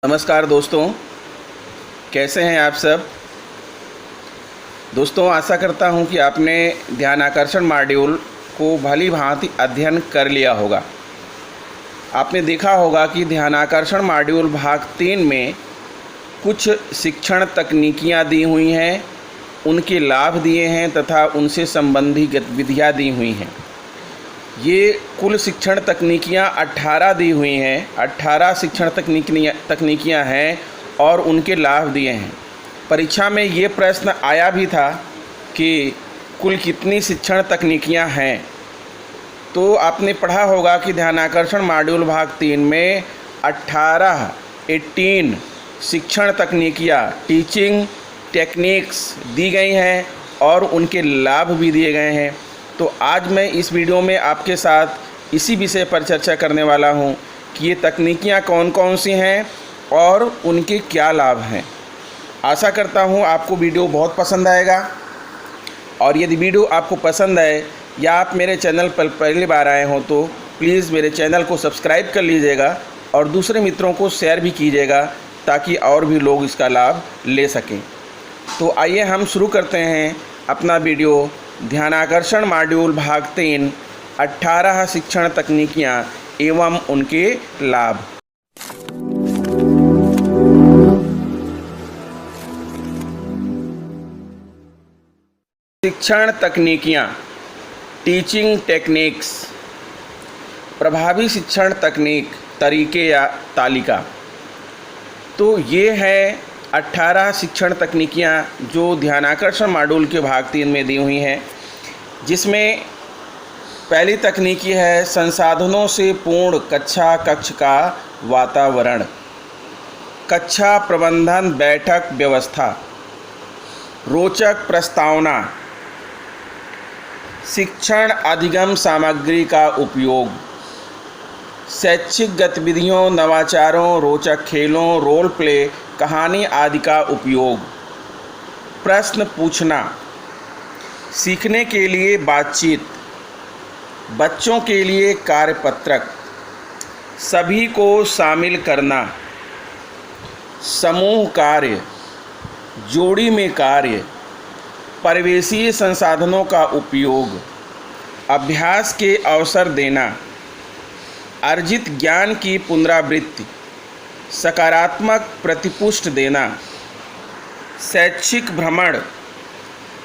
नमस्कार दोस्तों, कैसे हैं आप सब। दोस्तों, आशा करता हूं कि आपने ध्यान आकर्षण मॉड्यूल को भली भांति अध्ययन कर लिया होगा। आपने देखा होगा कि ध्यान आकर्षण मॉड्यूल भाग 3 में कुछ शिक्षण तकनीकियां दी हुई हैं, उनके लाभ दिए हैं तथा उनसे संबंधी गतिविधियां दी हुई हैं। ये कुल शिक्षण तकनीकियाँ 18 दी हुई हैं। 18 शिक्षण तकनीकियाँ हैं और उनके लाभ दिए हैं। परीक्षा में ये प्रश्न आया भी था कि कुल कितनी शिक्षण तकनीकियाँ हैं। तो आपने पढ़ा होगा कि ध्यानाकर्षण मॉड्यूल भाग 3 में 18 शिक्षण तकनीकियाँ, टीचिंग टेक्निक्स दी गई हैं और उनके लाभ भी दिए गए हैं। तो आज मैं इस वीडियो में आपके साथ इसी विषय पर चर्चा करने वाला हूं कि ये तकनीकियां कौन कौन सी हैं और उनके क्या लाभ हैं। आशा करता हूं आपको वीडियो बहुत पसंद आएगा, और यदि वीडियो आपको पसंद आए या आप मेरे चैनल पर पहली बार आए हों तो प्लीज़ मेरे चैनल को सब्सक्राइब कर लीजिएगा और दूसरे मित्रों को शेयर भी कीजिएगा ताकि और भी लोग इसका लाभ ले सकें। तो आइए हम शुरू करते हैं अपना वीडियो। ध्यानाकर्षण मॉड्यूल भाग 3 18 शिक्षण तकनीकियाँ एवं उनके लाभ। शिक्षण तकनीकियाँ, टीचिंग टेक्निक्स, प्रभावी शिक्षण तकनीक, तरीके या तालिका। तो ये है 18 शिक्षण तकनीकियाँ जो ध्यानाकर्षण मॉड्यूल के भाग 3 में दी हुई हैं, जिसमें पहली तकनीकी है संसाधनों से पूर्ण कक्षा कक्ष का वातावरण, कक्षा प्रबंधन बैठक व्यवस्था, रोचक प्रस्तावना, शिक्षण अधिगम सामग्री का उपयोग, शैक्षिक गतिविधियों, नवाचारों, रोचक खेलों, रोल प्ले, कहानी आदि का उपयोग, प्रश्न पूछना, सीखने के लिए बातचीत, बच्चों के लिए कार्यपत्रक, सभी को शामिल करना, समूह कार्य, जोड़ी में कार्य, परिवेशीय संसाधनों का उपयोग, अभ्यास के अवसर देना, अर्जित ज्ञान की पुनरावृत्ति, सकारात्मक प्रतिपुष्टि देना, शैक्षिक भ्रमण,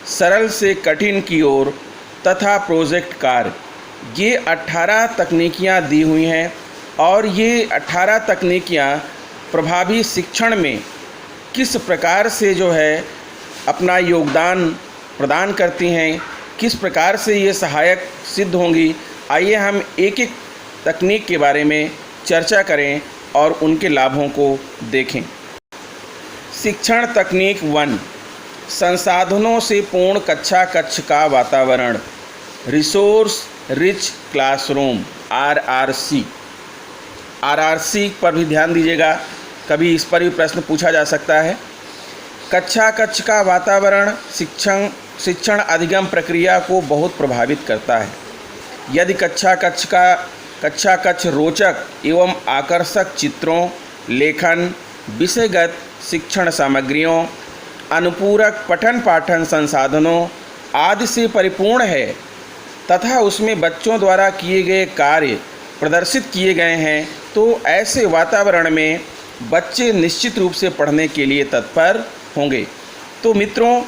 सरल से कठिन की ओर तथा प्रोजेक्ट कार्य। ये 18 तकनीकियाँ दी हुई हैं और ये 18 तकनीकियाँ प्रभावी शिक्षण में किस प्रकार से जो है अपना योगदान प्रदान करती हैं, किस प्रकार से ये सहायक सिद्ध होंगी। आइए हम एक एक तकनीक के बारे में चर्चा करें और उनके लाभों को देखें। शिक्षण तकनीक 1, संसाधनों से पूर्ण कक्षा कक्ष का वातावरण, रिसोर्स रिच क्लासरूम, आरआरसी पर भी ध्यान दीजिएगा, कभी इस पर भी प्रश्न पूछा जा सकता है। कक्षा कक्ष का वातावरण शिक्षण अधिगम प्रक्रिया को बहुत प्रभावित करता है। यदि कक्षा कक्ष रोचक एवं आकर्षक चित्रों, लेखन, विषयगत शिक्षण सामग्रियों, अनुपूरक पठन पाठन संसाधनों आदि से परिपूर्ण है तथा उसमें बच्चों द्वारा किए गए कार्य प्रदर्शित किए गए हैं, तो ऐसे वातावरण में बच्चे निश्चित रूप से पढ़ने के लिए तत्पर होंगे। तो मित्रों,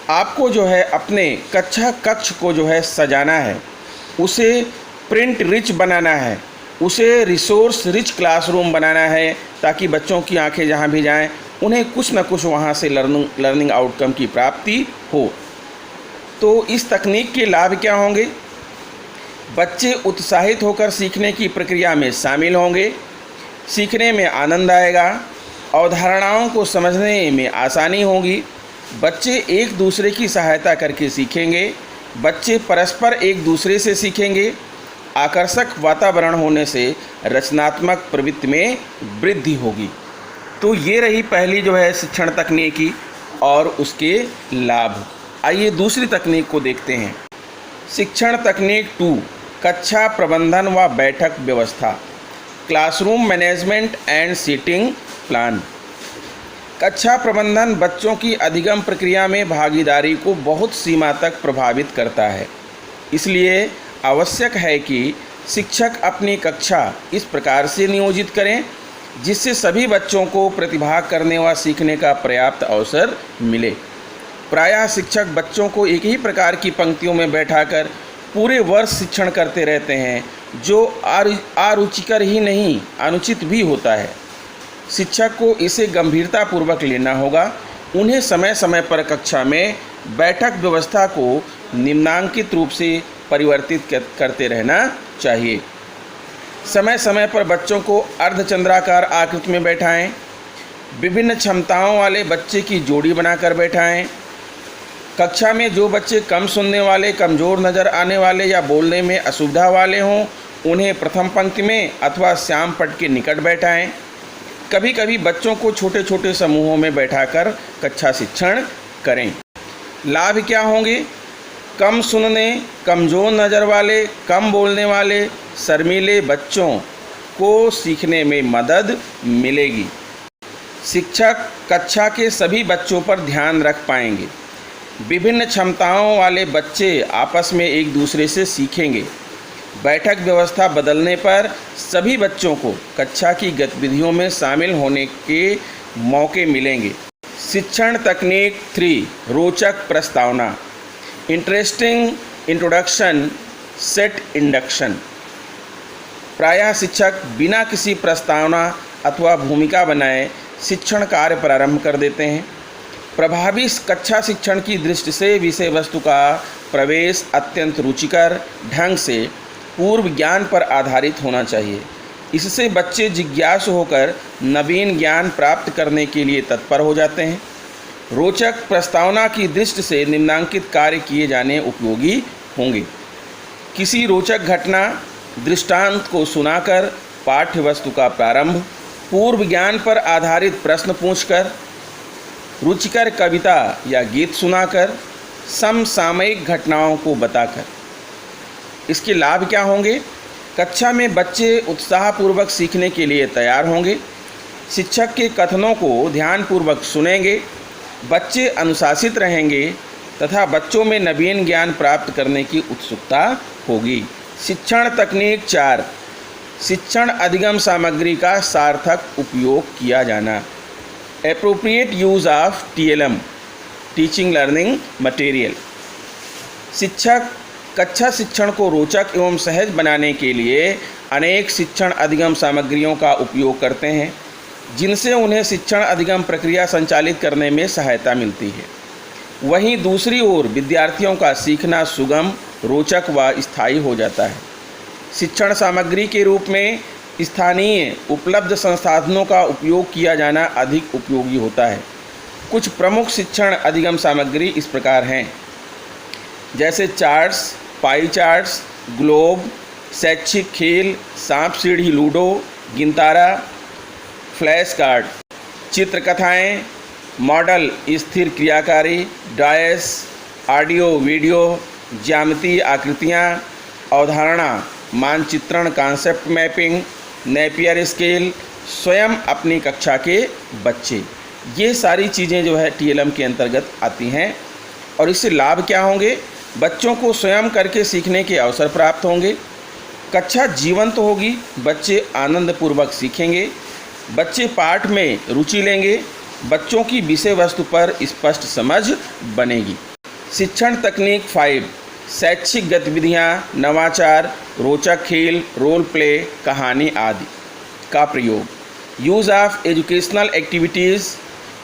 आपको जो है अपने कक्षा कक्ष को जो है सजाना है, उसे प्रिंट रिच बनाना है, उसे रिसोर्स रिच क्लासरूम बनाना है ताकि बच्चों की आंखें जहां भी जाएं उन्हें कुछ न कुछ वहां से लर्निंग आउटकम की प्राप्ति हो। तो इस तकनीक के लाभ क्या होंगे? बच्चे उत्साहित होकर सीखने की प्रक्रिया में शामिल होंगे, सीखने में आनंद आएगा, अवधारणाओं को समझने में आसानी होगी, बच्चे एक दूसरे की सहायता करके सीखेंगे, बच्चे परस्पर एक दूसरे से सीखेंगे, आकर्षक वातावरण होने से रचनात्मक प्रवृत्ति में वृद्धि होगी। तो ये रही पहली जो है शिक्षण तकनीकी और उसके लाभ। आइए दूसरी तकनीक को देखते हैं। शिक्षण तकनीक 2, कक्षा प्रबंधन व बैठक व्यवस्था। Classroom management and seating plan. कक्षा प्रबंधन बच्चों की अधिगम प्रक्रिया में भागीदारी को बहुत सीमा तक प्रभावित करता है। इसलिए आवश्यक है कि शिक्षक अपनी कक्षा इस प्रकार से नियोजित करें जिससे सभी बच्चों को प्रतिभाग करने व सीखने का पर्याप्त अवसर मिले। प्रायः शिक्षक बच्चों को एक ही प्रकार की पंक्तियों में बैठाकर पूरे वर्ष शिक्षण करते रहते हैं, जो अरुचिकर ही नहीं अनुचित भी होता है। शिक्षक को इसे गंभीरतापूर्वक लेना होगा। उन्हें समय समय पर कक्षा में बैठक व्यवस्था को निम्नांकित रूप से परिवर्तित करते रहना चाहिए। समय समय पर बच्चों को अर्धचंद्राकार आकृति में बैठाएं। विभिन्न क्षमताओं वाले बच्चे की जोड़ी बनाकर बैठाएं। कक्षा में जो बच्चे कम सुनने वाले, कमज़ोर नज़र आने वाले या बोलने में असुविधा वाले हों, उन्हें प्रथम पंक्ति में अथवा श्याम पट के निकट बैठाएं। कभी कभी बच्चों को छोटे छोटे समूहों में बैठाकर कक्षा शिक्षण करें। लाभ क्या होंगे? कम सुनने, कमज़ोर नज़र वाले, कम बोलने वाले, शर्मीले बच्चों को सीखने में मदद मिलेगी। शिक्षक कक्षा के सभी बच्चों पर ध्यान रख पाएंगे। विभिन्न क्षमताओं वाले बच्चे आपस में एक दूसरे से सीखेंगे। बैठक व्यवस्था बदलने पर सभी बच्चों को कक्षा की गतिविधियों में शामिल होने के मौके मिलेंगे। शिक्षण तकनीक 3 रोचक प्रस्तावना। Interesting introduction set induction. प्रायः शिक्षक बिना किसी प्रस्तावना अथवा भूमिका बनाए शिक्षण कार्य प्रारंभ कर देते हैं। प्रभावी कक्षा शिक्षण की दृष्टि से विषय वस्तु का प्रवेश अत्यंत रुचिकर ढंग से पूर्व ज्ञान पर आधारित होना चाहिए। इससे बच्चे जिज्ञासु होकर नवीन ज्ञान प्राप्त करने के लिए तत्पर हो जाते हैं। रोचक प्रस्तावना की दृष्टि से निम्नांकित कार्य किए जाने उपयोगी होंगे। किसी रोचक घटना दृष्टांत को सुनाकर पाठ्य वस्तु का प्रारंभ, पूर्व ज्ञान पर आधारित प्रश्न पूछकर, रुचिकर कविता या गीत सुनाकर, समसामयिक घटनाओं को बताकर। इसके लाभ क्या होंगे? कक्षा में बच्चे उत्साहपूर्वक सीखने के लिए तैयार होंगे। शिक्षक के कथनों को ध्यानपूर्वक सुनेंगे। बच्चे अनुशासित रहेंगे तथा बच्चों में नवीन ज्ञान प्राप्त करने की उत्सुकता होगी। शिक्षण तकनीक 4 शिक्षण अधिगम सामग्री का सार्थक उपयोग किया जाना। Appropriate use of TLM teaching learning material. शिक्षक कक्षा शिक्षण को रोचक एवं सहज बनाने के लिए अनेक शिक्षण अधिगम सामग्रियों का उपयोग करते हैं, जिनसे उन्हें शिक्षण अधिगम प्रक्रिया संचालित करने में सहायता मिलती है। वहीं दूसरी ओर विद्यार्थियों का सीखना सुगम, रोचक व स्थायी हो जाता है। शिक्षण सामग्री के रूप में स्थानीय उपलब्ध संसाधनों का उपयोग किया जाना अधिक उपयोगी होता है। कुछ प्रमुख शिक्षण अधिगम सामग्री इस प्रकार हैं, जैसे चार्ट्स, पाई चार्ट्स, ग्लोब, शैक्षिक खेल, सांप सीढ़ी लूडो, गिनतारा, फ्लैश कार्ड, चित्रकथाएँ, मॉडल स्थिर क्रियाकारी, डायस, ऑडियो वीडियो, ज्यामितीय आकृतियाँ, अवधारणा मानचित्रण, कॉन्सेप्ट मैपिंग, नेपियर स्केल, स्वयं अपनी कक्षा के बच्चे, ये सारी चीज़ें जो है TLM के अंतर्गत आती हैं। और इससे लाभ क्या होंगे? बच्चों को स्वयं करके सीखने के अवसर प्राप्त होंगे। कक्षा जीवंत होगी, बच्चे आनंदपूर्वक सीखेंगे, बच्चे पाठ में रुचि लेंगे, बच्चों की विषय वस्तु पर स्पष्ट समझ बनेगी। शिक्षण तकनीक 5 शैक्षिक गतिविधियाँ, नवाचार, रोचक खेल, रोल प्ले, कहानी आदि का प्रयोग। Use of educational activities,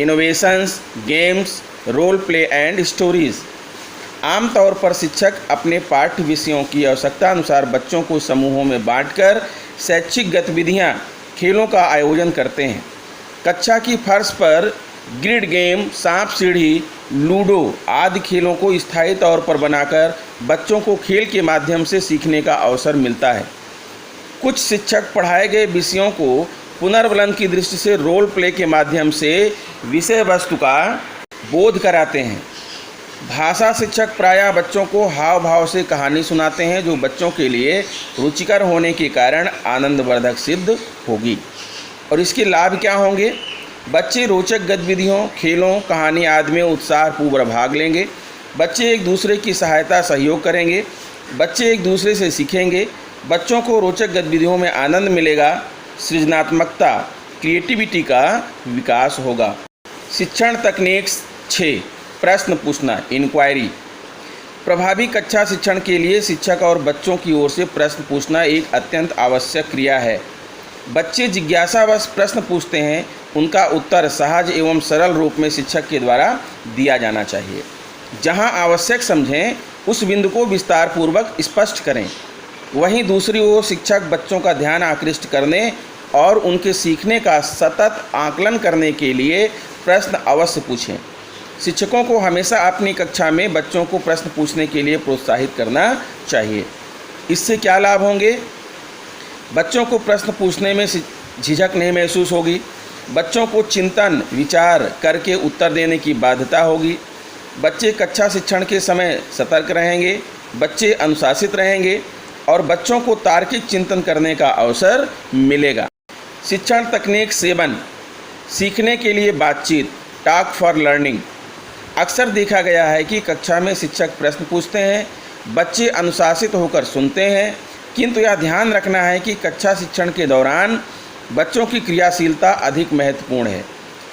innovations, games, role play and stories. आमतौर पर शिक्षक अपने पाठ्य विषयों की आवश्यकता अनुसार बच्चों को समूहों में बांटकर शैक्षिक गतिविधियाँ, खेलों का आयोजन करते हैं। कक्षा की फर्श पर ग्रिड गेम, सांप सीढ़ी, लूडो आदि खेलों को स्थायी तौर पर बनाकर बच्चों को खेल के माध्यम से सीखने का अवसर मिलता है। कुछ शिक्षक पढ़ाए गए विषयों को पुनर्वलन की दृष्टि से रोल प्ले के माध्यम से विषय वस्तु का बोध कराते हैं। भाषा शिक्षक प्रायः बच्चों को हाव भाव से कहानी सुनाते हैं जो बच्चों के लिए रुचिकर होने के कारण आनंदवर्धक सिद्ध होगी। और इसके लाभ क्या होंगे? बच्चे रोचक गतिविधियों, खेलों, कहानी आदि में उत्साहपूर्वक भाग लेंगे। बच्चे एक दूसरे की सहायता सहयोग करेंगे। बच्चे एक दूसरे से सीखेंगे। बच्चों को रोचक गतिविधियों में आनंद मिलेगा। सृजनात्मकता, क्रिएटिविटी का विकास होगा। शिक्षण तकनीक 6, प्रश्न पूछना, इंक्वायरी। प्रभावी कक्षा शिक्षण के लिए शिक्षक और बच्चों की ओर से प्रश्न पूछना एक अत्यंत आवश्यक क्रिया है। बच्चे जिज्ञासावश प्रश्न पूछते हैं, उनका उत्तर सहज एवं सरल रूप में शिक्षक के द्वारा दिया जाना चाहिए। जहां आवश्यक समझें उस बिंदु को विस्तारपूर्वक स्पष्ट करें। वहीं दूसरी ओर शिक्षक बच्चों का ध्यान आकृष्ट करने और उनके सीखने का सतत आकलन करने के लिए प्रश्न अवश्य पूछें। शिक्षकों को हमेशा अपनी कक्षा में बच्चों को प्रश्न पूछने के लिए प्रोत्साहित करना चाहिए। इससे क्या लाभ होंगे? बच्चों को प्रश्न पूछने में झिझक नहीं महसूस होगी। बच्चों को चिंतन विचार करके उत्तर देने की बाध्यता होगी। बच्चे कक्षा शिक्षण के समय सतर्क रहेंगे। बच्चे अनुशासित रहेंगे और बच्चों को तार्किक चिंतन करने का अवसर मिलेगा। शिक्षण तकनीक 7, सीखने के लिए बातचीत, टॉक फॉर लर्निंग। अक्सर देखा गया है कि कक्षा में शिक्षक प्रश्न पूछते हैं, बच्चे अनुशासित होकर सुनते हैं, किंतु यह ध्यान रखना है कि कक्षा शिक्षण के दौरान बच्चों की क्रियाशीलता अधिक महत्वपूर्ण है।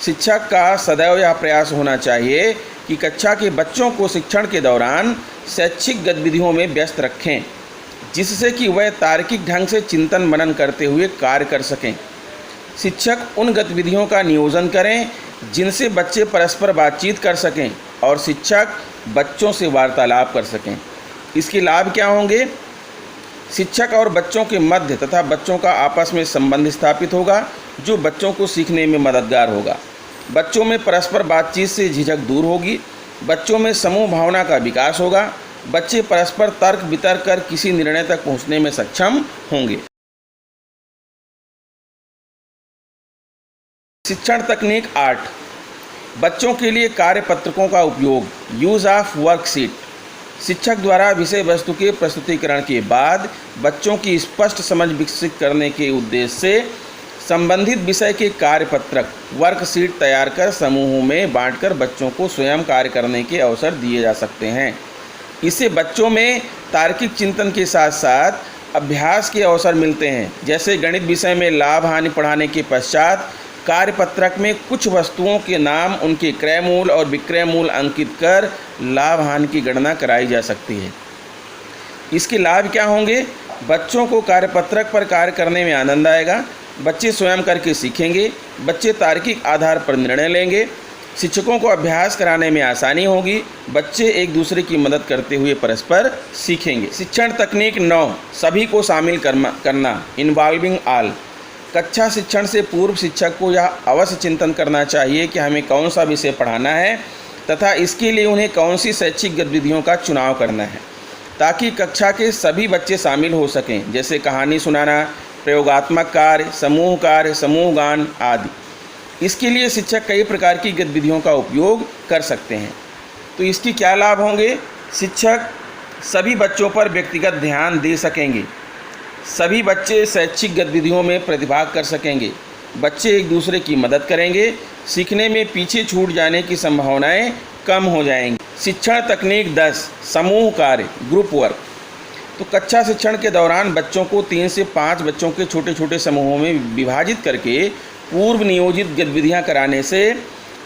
शिक्षक का सदैव यह प्रयास होना चाहिए कि कक्षा के बच्चों को शिक्षण के दौरान शैक्षिक गतिविधियों में व्यस्त रखें, जिससे कि वह तार्किक ढंग से चिंतन मनन करते हुए कार्य कर सकें। शिक्षक उन गतिविधियों का नियोजन करें जिनसे बच्चे परस्पर बातचीत कर सकें और शिक्षक बच्चों से वार्तालाप कर सकें। इसके लाभ क्या होंगे? शिक्षक और बच्चों के मध्य तथा बच्चों का आपस में संबंध स्थापित होगा जो बच्चों को सीखने में मददगार होगा। बच्चों में परस्पर बातचीत से झिझक दूर होगी। बच्चों में समूह भावना का विकास होगा। बच्चे परस्पर तर्क वितर्क कर किसी निर्णय तक पहुंचने में सक्षम होंगे। शिक्षण तकनीक 8, बच्चों के लिए कार्यपत्रकों का उपयोग, यूज़ ऑफ वर्कशीट। शिक्षक द्वारा विषय वस्तु के प्रस्तुतिकरण के बाद बच्चों की स्पष्ट समझ विकसित करने के उद्देश्य से संबंधित विषय के कार्यपत्रक वर्कशीट तैयार कर समूहों में बांटकर बच्चों को स्वयं कार्य करने के अवसर दिए जा सकते हैं। इससे बच्चों में तार्किक चिंतन के साथ साथ अभ्यास के अवसर मिलते हैं। जैसे गणित विषय में लाभ हानि पढ़ाने के पश्चात कार्यपत्रक में कुछ वस्तुओं के नाम, उनके क्रय मूल्य और विक्रय मूल्य अंकित कर लाभ हानि की गणना कराई जा सकती है। इसके लाभ क्या होंगे? बच्चों को कार्यपत्रक पर कार्य करने में आनंद आएगा। बच्चे स्वयं करके सीखेंगे। बच्चे तार्किक आधार पर निर्णय लेंगे। शिक्षकों को अभ्यास कराने में आसानी होगी। बच्चे एक दूसरे की मदद करते हुए परस्पर सीखेंगे। शिक्षण तकनीक 9, सभी को शामिल करना, इन्वॉल्विंग ऑल। कक्षा शिक्षण से पूर्व शिक्षक को यह अवश्य चिंतन करना चाहिए कि हमें कौन सा विषय पढ़ाना है तथा इसके लिए उन्हें कौन सी शैक्षिक गतिविधियों का चुनाव करना है, ताकि कक्षा के सभी बच्चे शामिल हो सकें, जैसे कहानी सुनाना, प्रयोगात्मक कार्य, समूह गान आदि। इसके लिए शिक्षक कई प्रकार की गतिविधियों का उपयोग कर सकते हैं। तो इसके क्या लाभ होंगे? शिक्षक सभी बच्चों पर व्यक्तिगत ध्यान दे सकेंगे। सभी बच्चे शैक्षिक गतिविधियों में प्रतिभाग कर सकेंगे। बच्चे एक दूसरे की मदद करेंगे। सीखने में पीछे छूट जाने की संभावनाएं कम हो जाएंगी। शिक्षण तकनीक 10, समूह कार्य, ग्रुप वर्क। तो कक्षा शिक्षण के दौरान बच्चों को 3 से 5 बच्चों के छोटे छोटे समूहों में विभाजित करके पूर्व नियोजित गतिविधियां कराने से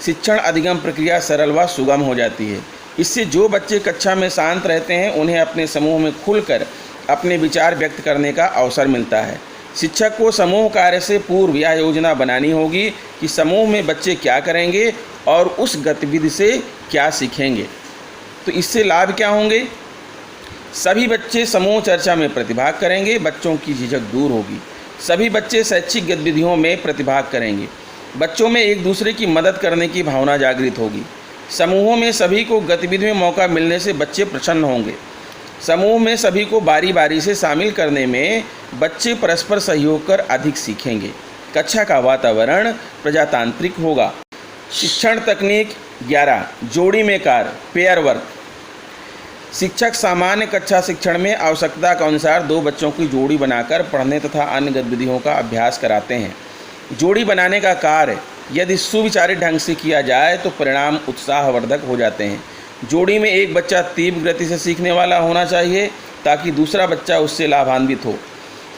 शिक्षण अधिगम प्रक्रिया सरल व सुगम हो जाती है। इससे जो बच्चे कक्षा में शांत रहते हैं उन्हें अपने समूह में खुलकर अपने विचार व्यक्त करने का अवसर मिलता है। शिक्षक को समूह कार्य से पूर्व यह योजना बनानी होगी कि समूह में बच्चे क्या करेंगे और उस गतिविधि से क्या सीखेंगे। तो इससे लाभ क्या होंगे? सभी बच्चे समूह चर्चा में प्रतिभाग करेंगे। बच्चों की झिझक दूर होगी। सभी बच्चे शैक्षिक गतिविधियों में प्रतिभाग करेंगे। बच्चों में एक दूसरे की मदद करने की भावना जागृत होगी। समूहों में सभी को गतिविधि में मौका मिलने से बच्चे प्रसन्न होंगे। समूह में सभी को बारी बारी से शामिल करने में बच्चे परस्पर सहयोग कर अधिक सीखेंगे। कक्षा का वातावरण प्रजातांत्रिक होगा। शिक्षण तकनीक 11. जोड़ी में कार्य, पेयर वर्क। शिक्षक सामान्य कक्षा शिक्षण में आवश्यकता के अनुसार दो बच्चों की जोड़ी बनाकर पढ़ने तथा अन्य गतिविधियों का अभ्यास कराते हैं। जोड़ी बनाने का कार्य यदि सुविचारित ढंग से किया जाए तो परिणाम उत्साहवर्धक हो जाते हैं। जोड़ी में एक बच्चा तीव्र गति से सीखने वाला होना चाहिए ताकि दूसरा बच्चा उससे लाभान्वित हो।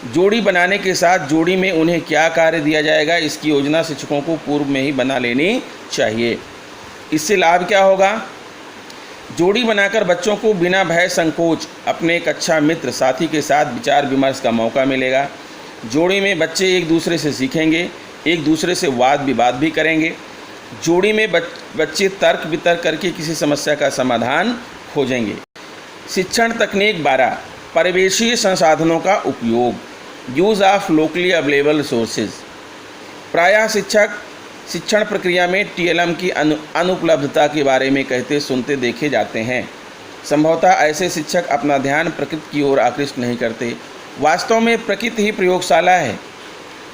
जोड़ी बनाने के साथ जोड़ी में उन्हें क्या कार्य दिया जाएगा, इसकी योजना शिक्षकों को पूर्व में ही बना लेनी चाहिए। इससे लाभ क्या होगा? जोड़ी बनाकर बच्चों को बिना भय संकोच अपने कक्षा मित्र साथी के साथ विचार विमर्श का मौका मिलेगा। जोड़ी में बच्चे एक दूसरे से सीखेंगे, एक दूसरे से वाद विवाद भी करेंगे। जोड़ी में बच्चे तर्क वितर्क करके किसी समस्या का समाधान खोजेंगे। शिक्षण तकनीक 12. परिवेशीय संसाधनों का उपयोग, use of locally available resources. प्रायः शिक्षक शिक्षण प्रक्रिया में टीएलएम की अनुपलब्धता के बारे में कहते सुनते देखे जाते हैं। संभवतः ऐसे शिक्षक अपना ध्यान प्रकृति की ओर आकृष्ट नहीं करते। वास्तव में प्रकृति ही प्रयोगशाला है।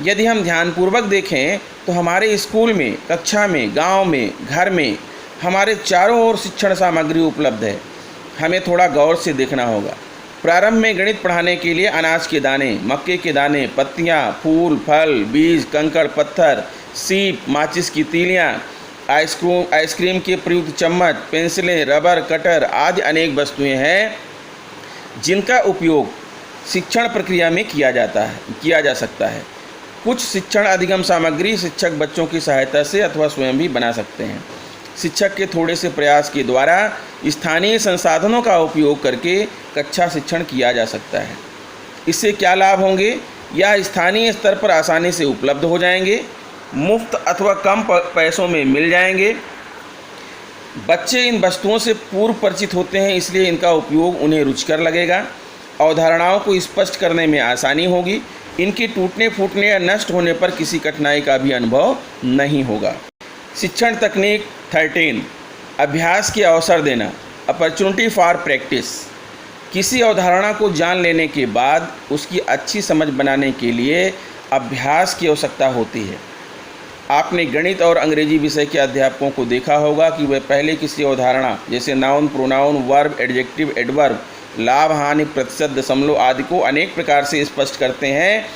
यदि हम ध्यानपूर्वक देखें तो हमारे स्कूल में, कक्षा में, गांव में, घर में हमारे चारों ओर शिक्षण सामग्री उपलब्ध है। हमें थोड़ा गौर से देखना होगा। प्रारंभ में गणित पढ़ाने के लिए अनाज के दाने, मक्के के दाने, पत्तियाँ, फूल, फल, बीज, कंकड़, पत्थर, सीप, माचिस की तीलियाँ, आइसक्रीम के प्रयुक्त चम्मच, पेंसिलें, रबर, कटर आदि अनेक वस्तुएं हैं जिनका उपयोग शिक्षण प्रक्रिया में किया जा सकता है। कुछ शिक्षण अधिगम सामग्री शिक्षक बच्चों की सहायता से अथवा स्वयं भी बना सकते हैं। शिक्षक के थोड़े से प्रयास के द्वारा स्थानीय संसाधनों का उपयोग करके कक्षा शिक्षण किया जा सकता है। इससे क्या लाभ होंगे? यह स्थानीय स्तर पर आसानी से उपलब्ध हो जाएंगे, मुफ्त अथवा कम पैसों में मिल जाएंगे। बच्चे इन वस्तुओं से पूर्व परिचित होते हैं, इसलिए इनका उपयोग उन्हें रुचिकर लगेगा। अवधारणाओं को स्पष्ट करने में आसानी होगी। इनके टूटने फूटने या नष्ट होने पर किसी कठिनाई का भी अनुभव नहीं होगा। शिक्षण तकनीक 13. अभ्यास के अवसर देना, अपॉर्चुनिटी फॉर प्रैक्टिस। किसी अवधारणा को जान लेने के बाद उसकी अच्छी समझ बनाने के लिए अभ्यास की आवश्यकता होती है। आपने गणित और अंग्रेजी विषय के अध्यापकों को देखा होगा कि वे पहले किसी अवधारणा जैसे noun, pronoun, verb, adjective, adverb, लाभ, हानि, प्रतिशत, दशमलव आदि को अनेक प्रकार से स्पष्ट करते हैं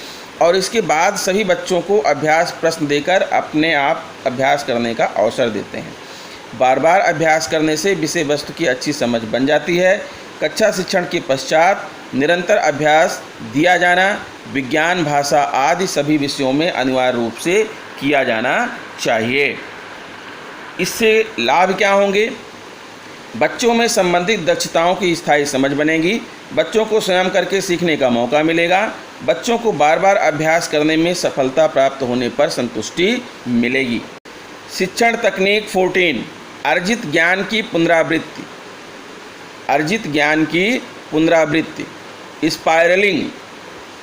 और इसके बाद सभी बच्चों को अभ्यास प्रश्न देकर अपने आप अभ्यास करने का अवसर देते हैं। बार बार अभ्यास करने से विषय वस्तु की अच्छी समझ बन जाती है। कक्षा शिक्षण के पश्चात निरंतर अभ्यास दिया जाना विज्ञान, भाषा आदि सभी विषयों में अनिवार्य रूप से किया जाना चाहिए। इससे लाभ क्या होंगे? बच्चों में संबंधित दक्षताओं की स्थायी समझ बनेगी। बच्चों को स्वयं करके सीखने का मौका मिलेगा। बच्चों को बार बार अभ्यास करने में सफलता प्राप्त होने पर संतुष्टि मिलेगी। शिक्षण तकनीक 14. अर्जित ज्ञान की पुनरावृत्ति, अर्जित ज्ञान की पुनरावृत्ति, स्पायरलिंग।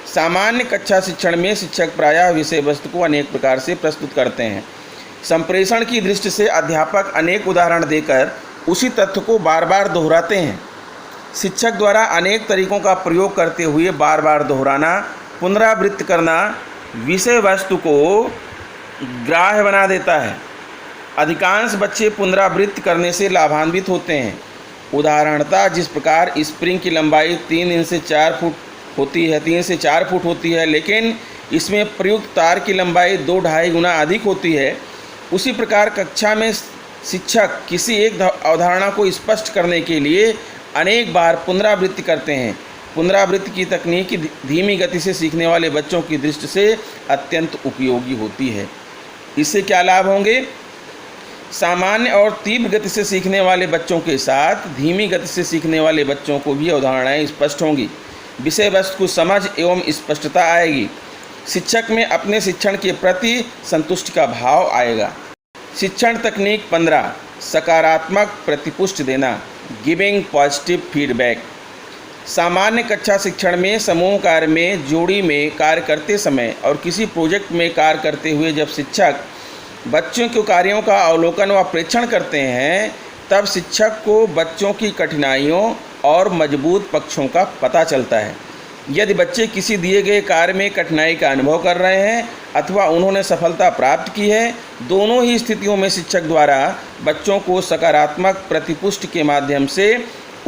सामान्य कक्षा शिक्षण में शिक्षक प्रायः विषय वस्तु को अनेक प्रकार से प्रस्तुत करते हैं। संप्रेषण की दृष्टि से अध्यापक अनेक उदाहरण देकर उसी तथ्य को बार बार दोहराते हैं। शिक्षक द्वारा अनेक तरीकों का प्रयोग करते हुए बार बार दोहराना, पुनरावृत्त करना विषय वस्तु को ग्राह्य बना देता है। अधिकांश बच्चे पुनरावृत्त करने से लाभान्वित होते हैं। उदाहरणतः जिस प्रकार स्प्रिंग की लंबाई 3 से 4 फुट होती है, लेकिन इसमें प्रयुक्त तार की लंबाई 2-2.5 गुना अधिक होती है, उसी प्रकार कक्षा में शिक्षक किसी एक अवधारणा को स्पष्ट करने के लिए अनेक बार पुनरावृत्ति करते हैं। पुनरावृत्ति की तकनीक धीमी गति से सीखने वाले बच्चों की दृष्टि से अत्यंत उपयोगी होती है। इससे क्या लाभ होंगे? सामान्य और तीव्र गति से सीखने वाले बच्चों के साथ धीमी गति से सीखने वाले बच्चों को भी अवधारणाएं स्पष्ट होंगी। विषय वस्तु को समझ एवं स्पष्टता आएगी। शिक्षक में अपने शिक्षण के प्रति संतुष्टि का भाव आएगा। शिक्षण तकनीक 15. सकारात्मक प्रतिपुष्टि देना, गिविंग पॉजिटिव फीडबैक। सामान्य कक्षा शिक्षण में समूह कार्य में, जोड़ी में कार्य करते समय और किसी प्रोजेक्ट में कार्य करते हुए जब शिक्षक बच्चों के कार्यों का अवलोकन व प्रेक्षण करते हैं, तब शिक्षक को बच्चों की कठिनाइयों और मजबूत पक्षों का पता चलता है। यदि बच्चे किसी दिए गए कार्य में कठिनाई का अनुभव कर रहे हैं अथवा उन्होंने सफलता प्राप्त की है, दोनों ही स्थितियों में शिक्षक द्वारा बच्चों को सकारात्मक प्रतिपुष्टि के माध्यम से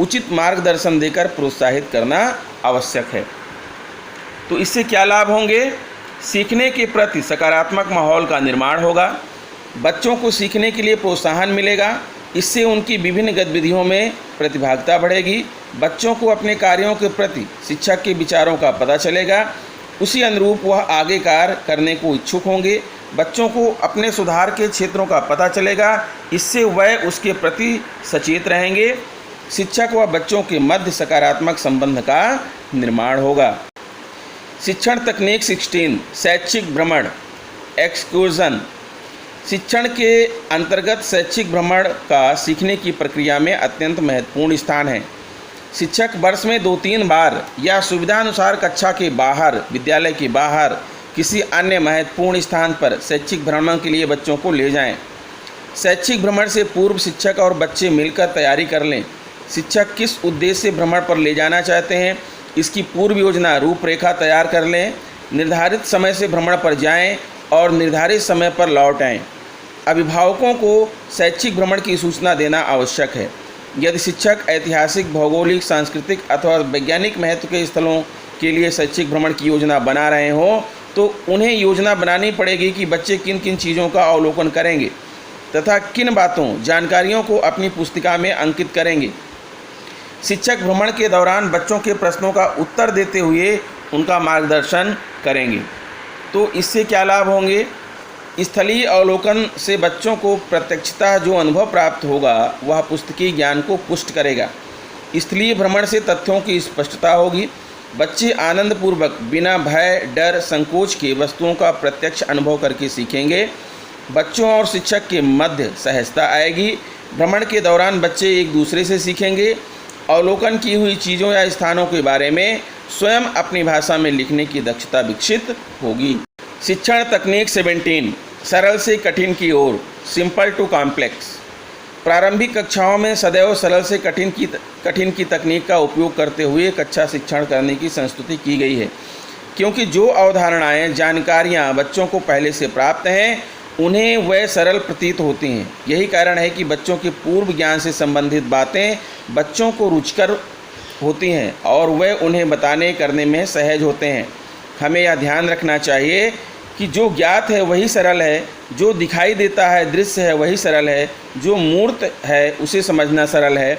उचित मार्गदर्शन देकर प्रोत्साहित करना आवश्यक है। तो इससे क्या लाभ होंगे? सीखने के प्रति सकारात्मक माहौल का निर्माण होगा, बच्चों को सीखने के लिए प्रोत्साहन मिलेगा, इससे उनकी विभिन्न गतिविधियों में प्रतिभागिता बढ़ेगी, बच्चों को अपने कार्यों के प्रति शिक्षक के विचारों का पता चलेगा, उसी अनुरूप वह आगे कार्य करने को इच्छुक होंगे, बच्चों को अपने सुधार के क्षेत्रों का पता चलेगा, इससे वह उसके प्रति सचेत रहेंगे, शिक्षक व बच्चों के मध्य सकारात्मक संबंध का निर्माण होगा। शिक्षण तकनीक 16 शैक्षिक भ्रमण एक्सक्यूजन। शिक्षण के अंतर्गत शैक्षिक भ्रमण का सीखने की प्रक्रिया में अत्यंत महत्वपूर्ण स्थान है। शिक्षक वर्ष में 2-3 बार या सुविधानुसार कक्षा के बाहर, विद्यालय के बाहर किसी अन्य महत्वपूर्ण स्थान पर शैक्षिक भ्रमण के लिए बच्चों को ले जाएं। शैक्षिक भ्रमण से पूर्व शिक्षक और बच्चे मिलकर तैयारी कर लें। शिक्षक किस उद्देश्य से भ्रमण पर ले जाना चाहते हैं, इसकी पूर्व योजना रूपरेखा तैयार कर लें। निर्धारित समय से भ्रमण पर जाएं और निर्धारित समय पर लौट आएं। अभिभावकों को शैक्षिक भ्रमण की सूचना देना आवश्यक है। यदि शिक्षक ऐतिहासिक, भौगोलिक, सांस्कृतिक अथवा वैज्ञानिक महत्व के स्थलों के लिए शैक्षिक भ्रमण की योजना बना रहे हों तो उन्हें योजना बनानी पड़ेगी कि बच्चे किन किन चीज़ों का अवलोकन करेंगे तथा किन बातों, जानकारियों को अपनी पुस्तिका में अंकित करेंगे। शिक्षक भ्रमण के दौरान बच्चों के प्रश्नों का उत्तर देते हुए उनका मार्गदर्शन करेंगे। तो इससे क्या लाभ होंगे? स्थलीय अवलोकन से बच्चों को प्रत्यक्षतः जो अनुभव प्राप्त होगा वह पुस्तकीय ज्ञान को पुष्ट करेगा। स्थलीय भ्रमण से तथ्यों की स्पष्टता होगी। बच्चे आनंदपूर्वक बिना भय, डर, संकोच के वस्तुओं का प्रत्यक्ष अनुभव करके सीखेंगे। बच्चों और शिक्षक के मध्य सहजता आएगी। भ्रमण के दौरान बच्चे एक दूसरे से सीखेंगे। अवलोकन की हुई चीज़ों या स्थानों के बारे में स्वयं अपनी भाषा में लिखने की दक्षता विकसित होगी। शिक्षण तकनीक 17 सरल से कठिन की ओर सिंपल टू कॉम्प्लेक्स। प्रारंभिक कक्षाओं में सदैव सरल से कठिन की तकनीक का उपयोग करते हुए कक्षा शिक्षण करने की संस्तुति की गई है, क्योंकि जो अवधारणाएं, जानकारियां बच्चों को पहले से प्राप्त हैं उन्हें वह सरल प्रतीत होती हैं। यही कारण है कि बच्चों के पूर्व ज्ञान से संबंधित बातें बच्चों को रुचिकर होती हैं और वह उन्हें बताने करने में सहज होते हैं। हमें यह ध्यान रखना चाहिए कि जो ज्ञात है वही सरल है, जो दिखाई देता है, दृश्य है वही सरल है, जो मूर्त है उसे समझना सरल है,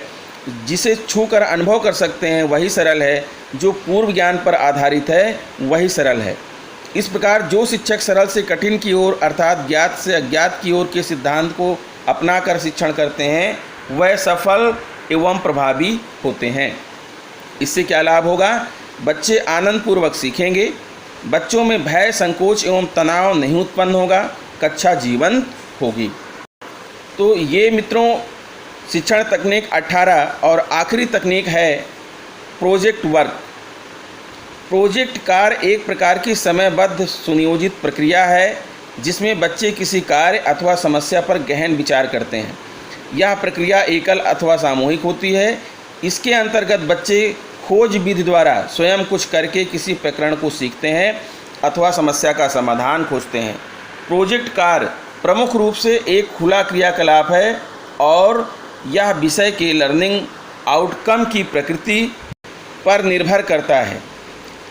जिसे छूकर अनुभव कर सकते हैं वही सरल है, जो पूर्व ज्ञान पर आधारित है वही सरल है। इस प्रकार जो शिक्षक सरल से कठिन की ओर अर्थात ज्ञात से अज्ञात की ओर के सिद्धांत को अपनाकर शिक्षण करते हैं वह सफल एवं प्रभावी होते हैं। इससे क्या लाभ होगा? बच्चे आनंदपूर्वक सीखेंगे, बच्चों में भय, संकोच एवं तनाव नहीं उत्पन्न होगा, कक्षा जीवंत होगी। तो ये मित्रों शिक्षण तकनीक 18 और आखिरी तकनीक है प्रोजेक्ट वर्क। प्रोजेक्ट कार्य एक प्रकार की समयबद्ध सुनियोजित प्रक्रिया है जिसमें बच्चे किसी कार्य अथवा समस्या पर गहन विचार करते हैं। यह प्रक्रिया एकल अथवा सामूहिक होती है। इसके अंतर्गत बच्चे खोज विधि द्वारा स्वयं कुछ करके किसी प्रकरण को सीखते हैं अथवा समस्या का समाधान खोजते हैं। प्रोजेक्ट कार्य प्रमुख रूप से एक खुला क्रियाकलाप है और यह विषय के लर्निंग आउटकम की प्रकृति पर निर्भर करता है।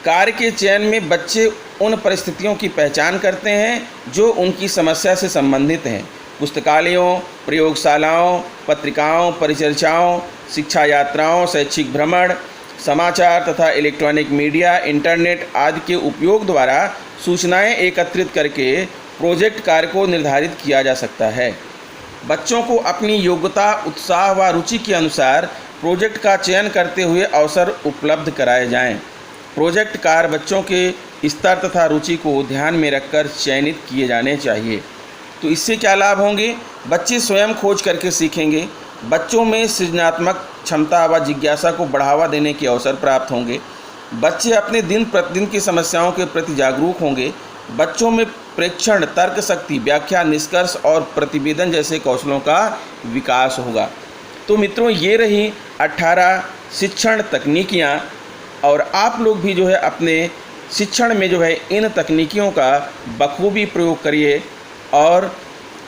कार्य के चयन में बच्चे उन परिस्थितियों की पहचान करते हैं जो उनकी समस्या से संबंधित हैं। पुस्तकालयों, प्रयोगशालाओं, पत्रिकाओं, परिचर्चाओं, शिक्षा यात्राओं, शैक्षिक भ्रमण, समाचार तथा इलेक्ट्रॉनिक मीडिया, इंटरनेट आदि के उपयोग द्वारा सूचनाएं एकत्रित करके प्रोजेक्ट कार्य को निर्धारित किया जा सकता है। बच्चों को अपनी योग्यता, उत्साह व रुचि के अनुसार प्रोजेक्ट का चयन करते हुए अवसर उपलब्ध कराए जाएं। प्रोजेक्ट कार्य बच्चों के स्तर तथा रुचि को ध्यान में रखकर चयनित किए जाने चाहिए। तो इससे क्या लाभ होंगे? बच्चे स्वयं खोज करके सीखेंगे, बच्चों में सृजनात्मक क्षमता व जिज्ञासा को बढ़ावा देने के अवसर प्राप्त होंगे, बच्चे अपने दिन प्रतिदिन की समस्याओं के प्रति जागरूक होंगे, बच्चों में प्रेक्षण, तर्क शक्ति, व्याख्या, निष्कर्ष और प्रतिवेदन जैसे कौशलों का विकास होगा। तो मित्रों ये रही 18 शिक्षण तकनीकियाँ और आप लोग भी जो है अपने शिक्षण में जो है इन तकनीकियों का बखूबी प्रयोग करिए और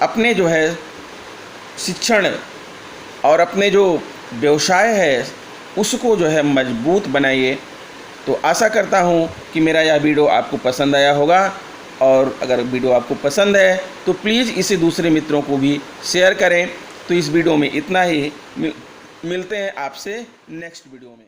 अपने जो है शिक्षण और अपने जो व्यवसाय है उसको जो है मजबूत बनाइए। तो आशा करता हूँ कि मेरा यह वीडियो आपको पसंद आया होगा, और अगर वीडियो आपको पसंद है तो प्लीज़ इसे दूसरे मित्रों को भी शेयर करें। तो इस वीडियो में इतना ही, मिलते हैं आपसे नेक्स्ट वीडियो में।